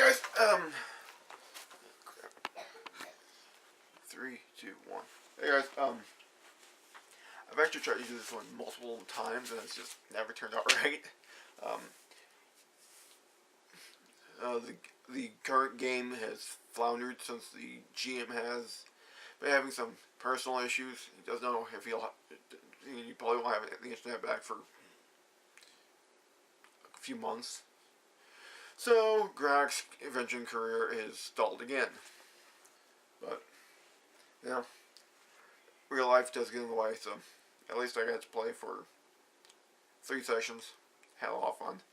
guys, 3, 2, 1. Hey guys, I've actually tried to do this one multiple times and it's just never turned out right. The current game has floundered since the GM has been having some personal issues. He doesn't know if you probably won't have the internet back for a few months. So, Grak's adventuring career is stalled again. But, you know, real life does get in the way, so at least I got to play for 3 sessions. Had a lot of fun.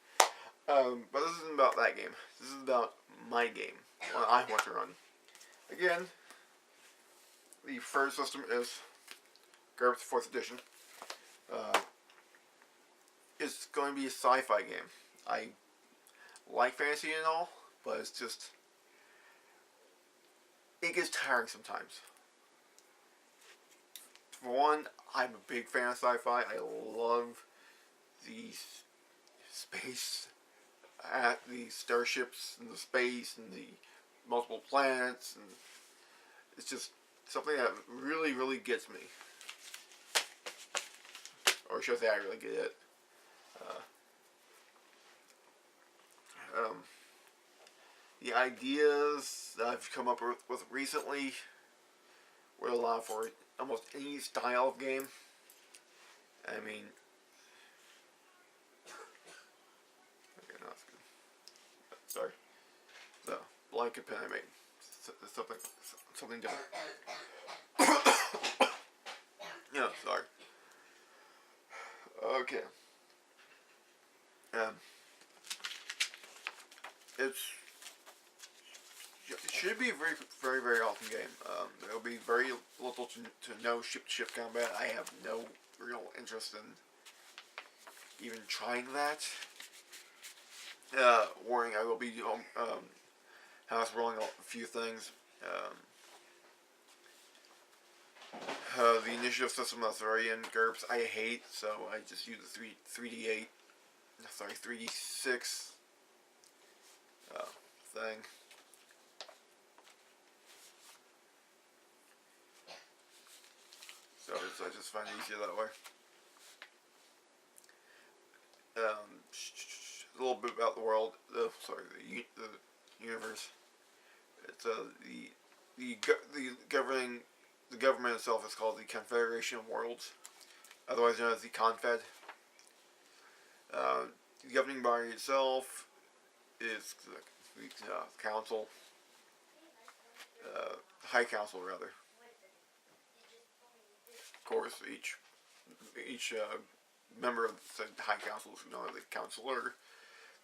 But this isn't about that game. This is about my game, what I want to run. Again, the first system is GURPS 4th edition. It's going to be a sci-fi game. I like fantasy and all, but it's just, it gets tiring sometimes. For one, I'm a big fan of sci-fi. I love the space, the starships and the space and the multiple planets, and it's just something that really, really gets me. Or should I say I really get it. The ideas that I've come up with recently would allow for almost any style of game. I mean, okay, no, that's good. Sorry. So, blanket pen I made. Something different. Yeah, sorry. Okay. It should be a very, very, very awesome game. There will be very little to no ship-to-ship combat. I have no real interest in even trying that. Warning, I will be house rolling a few things. The initiative system that's already in GURPS I hate, so I just use the 3d6 thing. So I just find it easier that way. A little bit about the world. The universe. It's the government itself is called the Confederation of Worlds, otherwise known as the Confed. The governing body itself is the council, High Council rather. Of course, each member of the High Council is known as the Counselor.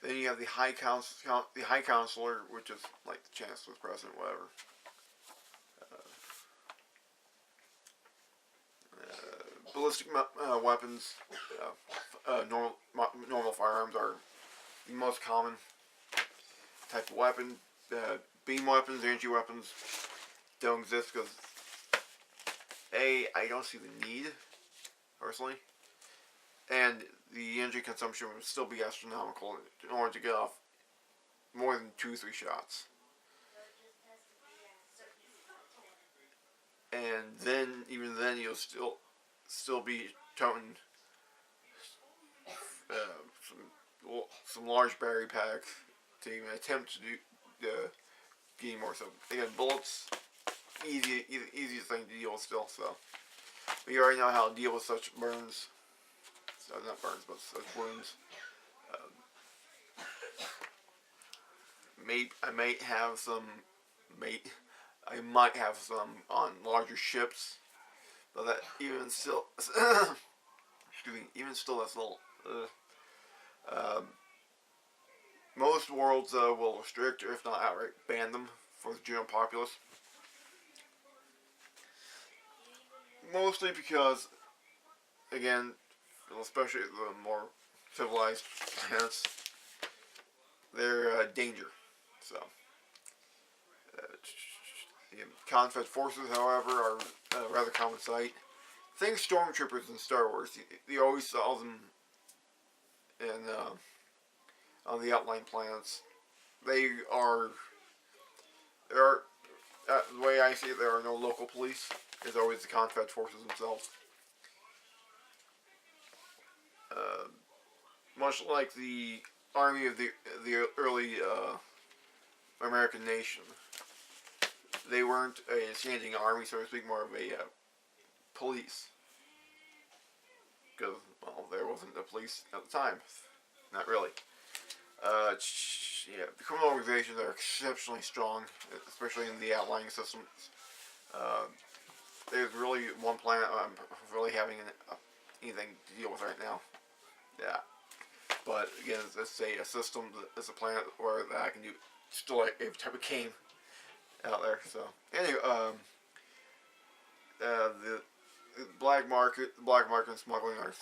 Then you have the High Counselor, which is like the Chancellor, President, whatever. Ballistic weapons, normal firearms are the most common type of weapon. Beam weapons, energy weapons don't exist because I don't see the need, personally, and the energy consumption would still be astronomical in order to get off more than 2-3 shots. And then, even then, you'll still be toting some large battery packs to even attempt to gain more. So again, bullets, easiest thing to deal with still. So, but you already know how to deal with such burns. So not burns, but such wounds. I might have some on larger ships, but that even still, excuse me, that's a little. Most worlds will restrict, or if not outright ban them for the general populace. Mostly because, again, especially the more civilized planets, they're danger. So, Confed forces, however, are a rather common sight. Think stormtroopers in Star Wars. You always saw them in on the outlying planets, they are, there are, the way I see it, there are no local police. It's always the Confed forces themselves. Uh, Much like the army of the early American nation, they weren't a standing army, so to speak, more of a police. Because, well, there wasn't a police at the time. Not really. Yeah, the criminal organizations are exceptionally strong, especially in the outlying systems. Uh, there's really one planet I'm really having anything to deal with right now. Yeah. But again, let's say a system, it's a planet where that I can do still like a type of game out there. So anyway, the black market and smuggling are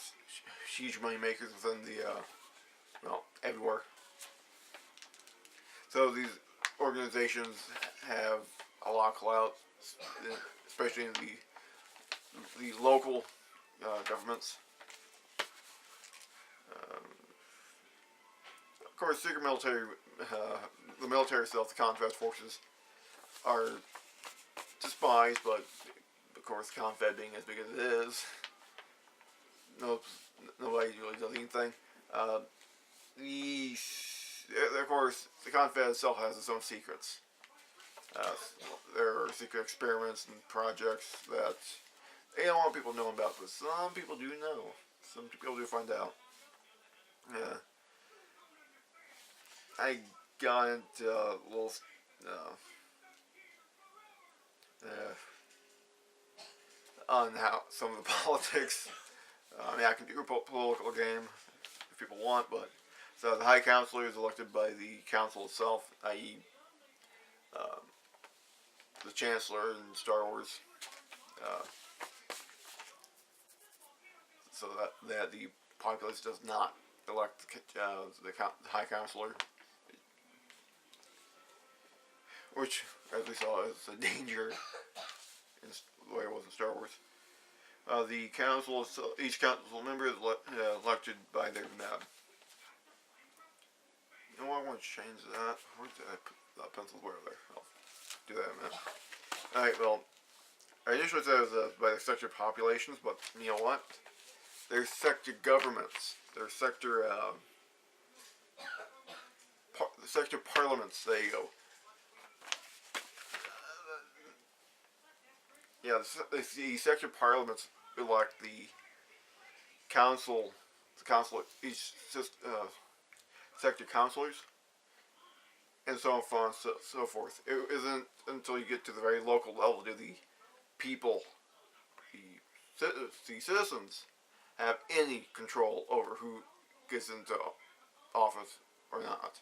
huge money makers within the well, everywhere. So these organizations have a lot of clout, especially in the local governments. Of course, secret military, the military itself, the Confed forces, are despised, but of course, Confed being as big as it is, nobody really does anything. The of course, the Confed itself has its own secrets. There are secret experiments and projects that they don't want people to know about, but some people do know. Some people do find out. Yeah. I got into a little on how some of the politics. I mean, I can do a political game if people want, but so the High Counselor is elected by the Council itself, i.e., the Chancellor in Star Wars. Uh, so that the populace does not elect the High Counselor, which, as we saw, is a danger in the way it was in Star Wars. The council, each council member is elected by their nab. You know what? I want to change that. Where did I put that pencil? Where there? I'll do that in a minute. Alright, well, I initially said it was by their sector populations, but you know what? They're sector governments. They're sector, sector parliaments. There you go. Yeah, the sector parliaments elect the council, each sector councillors, and so on and so forth. It isn't until you get to the very local level do the people, the citizens, have any control over who gets into office or not.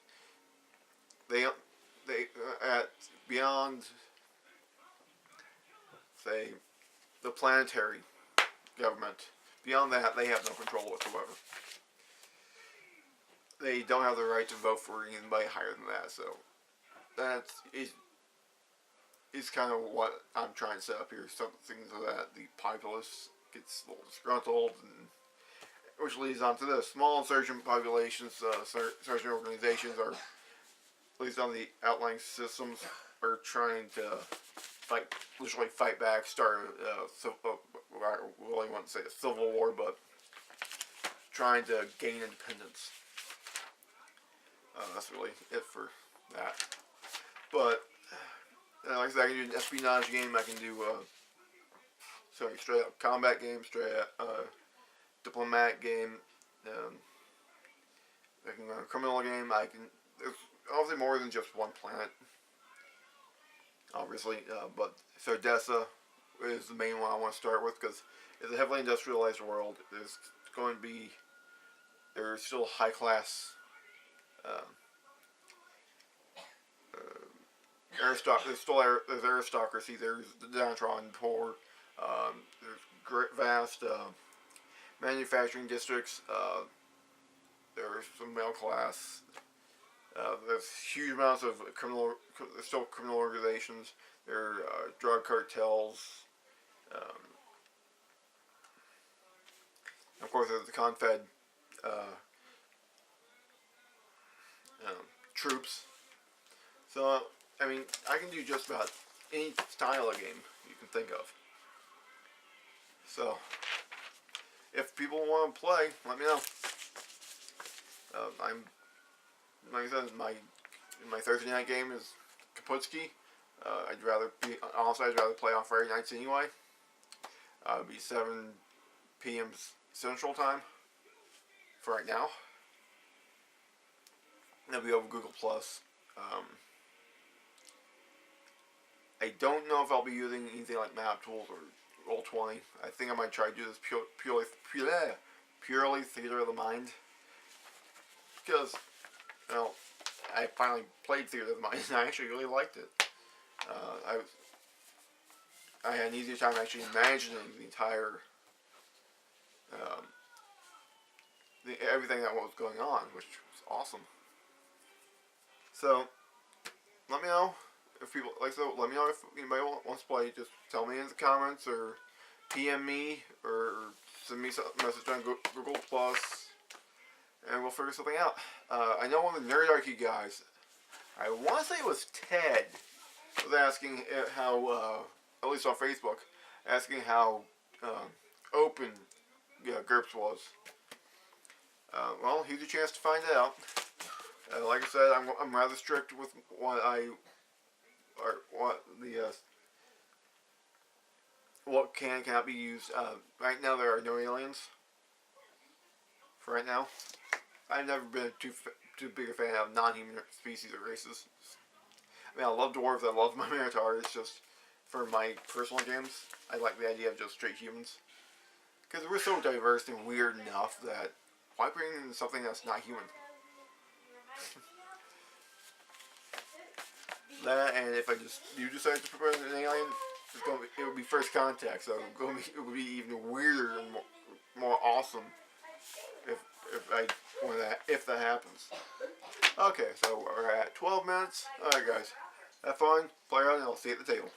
They at beyond, say, the planetary government, beyond that, they have no control whatsoever. They don't have the right to vote for anybody higher than that, so that is kind of what I'm trying to set up here, something so that the populace gets a little disgruntled, and which leads on to this. Small insurgent populations, insurgent organizations are, at least on the outlying systems, are trying to literally fight back, start I really want to say a civil war, but trying to gain independence. That's really it for that. But like I said, I can do an espionage game. I can do straight up combat game, straight up diplomatic game. I can run a criminal game. There's obviously more than just one planet. Obviously, but Sardessa is the main one I want to start with because it's a heavily industrialized world. There's still high class there's aristocracy. There's the downtrodden poor. There's vast manufacturing districts. There's some middle class. There's huge amounts of there's still criminal organizations. There are drug cartels. Of course, there's the Confed troops. So, I mean, I can do just about any style of game you can think of. So, if people want to play, let me know. I'm, like I said, my Thursday night game is Kaputski. I'd rather play on Friday nights anyway. It'll be 7 p.m. Central Time for right now. It'll be over Google Plus. I don't know if I'll be using anything like Map Tools or Roll20. I think I might try to do this purely Theater of the Mind. Because, well, I finally played Theater of the Mind and I actually really liked it. I had an easier time actually imagining the entire, everything that was going on, which was awesome. So, let me know if people, like so, let me know if anybody wants to play. Just tell me in the comments, or PM me, or send me a message on Google Plus, and we'll figure something out. I know one of the Nerdarchy guys, I want to say it was Ted, was asking how, at least on Facebook, asking how open GURPS was. Well, here's a chance to find out. Like I said, I'm rather strict with what cannot be used. Right now, there are no aliens. For right now, I've never been too big a fan of non-human species or races. I mean, I love dwarves. I love my Minotaur. It's just for my personal games, I like the idea of just straight humans, because we're so diverse and weird enough that why bring in something that's not human? That, and if you decide to propose an alien, it would be first contact, so it would be even weirder and more awesome if that happens. Okay, so we're at 12 minutes. Alright guys, have fun, play around, and I'll see you at the table.